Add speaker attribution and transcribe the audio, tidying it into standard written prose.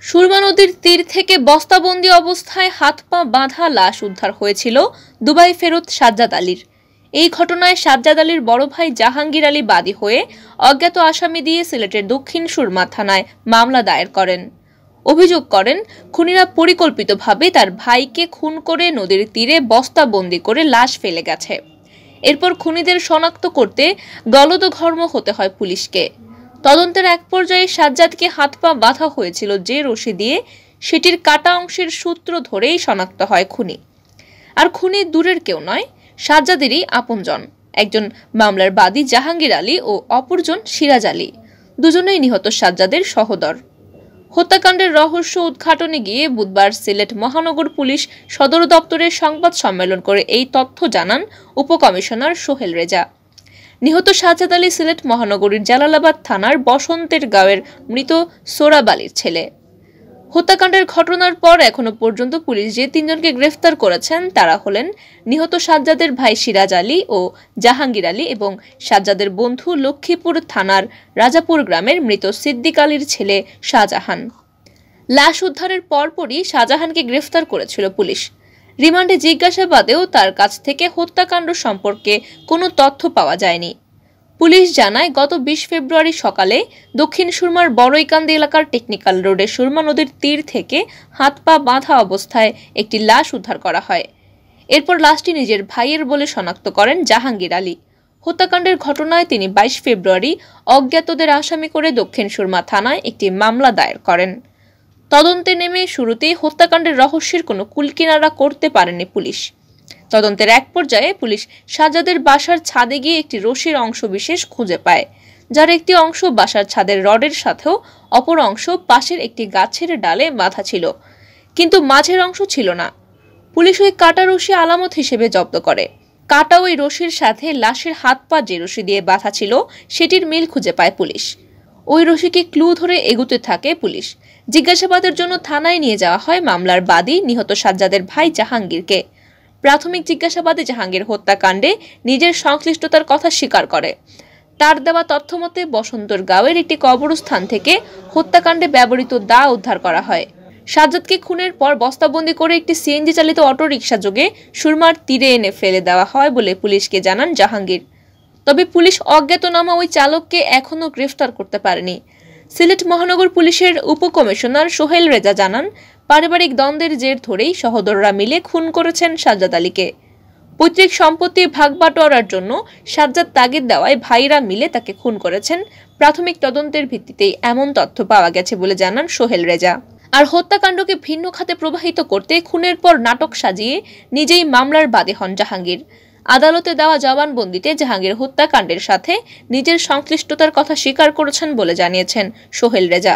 Speaker 1: সুরমা নদীর তীর থেকে বস্তাবন্দি অবস্থায় হাত পা বাঁধা লাশ উদ্ধার হয়েছিল দুবাই ফেরত সাজ্জাদ আলীর। এই ঘটনায় সাজ্জাদ আলীর বড় ভাই জাহাঙ্গীর আলী বাদী হয়ে অজ্ঞাত আসামি দিয়ে সিলেটের দক্ষিণ সুরমা থানায় মামলা দায়ের করেন। অভিযোগ করেন খুনিরা পরিকল্পিতভাবে তার ভাইকে খুন করে নদীর তীরে বস্তাবন্দি করে লাশ ফেলে গেছে। এরপর খুনিদের শনাক্ত করতে গলদঘর্ম হতে হয় পুলিশকে। তদন্তের এক পর্যায়ে সাজ্জাদকে হাত পা বাঁধা হয়েছিল যে রশি দিয়ে, সেটির কাটা অংশের সূত্র ধরেই শনাক্ত হয় খুনি। আর খুনি দূরের কেউ নয়, সাজ্জাদেরই আপনজন, একজন মামলার বাদী জাহাঙ্গীর আলী ও অপরজন সিরাজ আলী, দুজনেই নিহত সাজ্জাদের সহোদর। হত্যাকাণ্ডের রহস্য উদ্ঘাটনে গিয়ে বুধবার সিলেট মহানগর পুলিশ সদর দপ্তরে সংবাদ সম্মেলন করে এই তথ্য জানান উপকমিশনার সোহেল রেজা। নিহত সাজ্জাদ আলী সিলেট মহানগরীর জালালাবাদ থানার বসন্তের গাঁয়ের মৃত সোরাব আলীর ছেলে। হত্যাকাণ্ডের ঘটনার পর এখনো পর্যন্ত পুলিশ যে তিনজনকে গ্রেফতার করেছেন তারা হলেন নিহত সাজ্জাদের ভাই সিরাজ আলী ও জাহাঙ্গীর আলী এবং সাজ্জাদের বন্ধু লক্ষ্মীপুর থানার রাজাপুর গ্রামের মৃত সিদ্দিক আলীর ছেলে শাহজাহান। লাশ উদ্ধারের পরপরই শাহজাহানকে গ্রেফতার করেছিল পুলিশ। রিমান্ডে জিজ্ঞাসাবাদেও তার কাছ থেকে হত্যাকাণ্ড সম্পর্কে কোনো তথ্য পাওয়া যায়নি। পুলিশ জানায় গত ২০ ফেব্রুয়ারি সকালে দক্ষিণ সুরমার বড়ইকান্দি এলাকার টেকনিক্যাল রোডে সুরমা নদীর তীর থেকে হাত পা বাঁধা অবস্থায় একটি লাশ উদ্ধার করা হয়। এরপর লাশটি নিজের ভাইয়ের বলে শনাক্ত করেন জাহাঙ্গীর আলী। হত্যাকাণ্ডের ঘটনায় তিনি ২২ ফেব্রুয়ারি অজ্ঞাতদের আসামি করে দক্ষিণ সুরমা থানায় একটি মামলা দায়ের করেন। তদন্তে নেমে শুরুতেই হত্যাকাণ্ডের রহস্যের কোনো কুলকিনারা করতে পারেনি পুলিশ। তদন্তের এক পর্যায়ে পুলিশ সাজ্জাদের বাসার ছাদে গিয়ে একটি রশির অংশ বিশেষ খুঁজে পায়, যার একটি অংশ বাসার ছাদের রডের সাথেও অপর অংশ পাশের একটি গাছের ডালে বাঁধা ছিল, কিন্তু মাঝের অংশ ছিল না। পুলিশ ওই কাটা রশি আলামত হিসেবে জব্দ করে। কাটা ওই রশির সাথে লাশের হাত পা যে রশি দিয়ে বাঁধা ছিল সেটির মিল খুঁজে পায় পুলিশ। ওই রশিকে ক্লু ধরে এগুতে থাকে পুলিশ। জিজ্ঞাসাবাদের জন্য থানায় নিয়ে যাওয়া হয় মামলার বাদী নিহত সাজ্জাদের ভাই জাহাঙ্গীরকে। প্রাথমিক জিজ্ঞাসাবাদে জাহাঙ্গীর হত্যাকাণ্ডে নিজের সংশ্লিষ্টতার কথা স্বীকার করে। তার দেওয়া তথ্য মতে বসন্তর গাঁয়ের একটি কবরস্থান থেকে হত্যাকাণ্ডে ব্যবহৃত দা উদ্ধার করা হয়। সাজ্জাদকে খুনের পর বস্তাবন্দি করে একটি সিএনজি চালিত অটোরিকশা যোগে সুরমার তীরে এনে ফেলে দেওয়া হয় বলে পুলিশকে জানান জাহাঙ্গীর। তবে পুলিশ অজ্ঞাতনামা ওই চালককে এখনও গ্রেফতার করতে পারেনি। সিলেট মহানগর পুলিশের উপকমিশনার সোহেল রেজা জানান, পারিবারিক দ্বন্দ্বের জের ধরেই সহোদররা মিলে খুন করেছেন সাজ্জাদ আলীকে। পৈতৃক সম্পত্তি ভাগ বাটোয়ারার জন্য সাজ্জাদ তাগিদ দেওয়ায় ভাইরা মিলে তাকে খুন করেছেন। প্রাথমিক তদন্তের ভিত্তিতেই এমন তথ্য পাওয়া গেছে বলে জানান সোহেল রেজা। আর হত্যাকাণ্ডকে ভিন্ন খাতে প্রবাহিত করতে খুনের পর নাটক সাজিয়ে নিজেই মামলার বাদী হন জাহাঙ্গীর। আদালতে দেওয়া জবানবন্দিতে জাহাঙ্গীর হত্যাকাণ্ডের সাথে নিজের সংশ্লিষ্টতার কথা স্বীকার করেছেন বলে জানিয়েছেন সোহেল রেজা।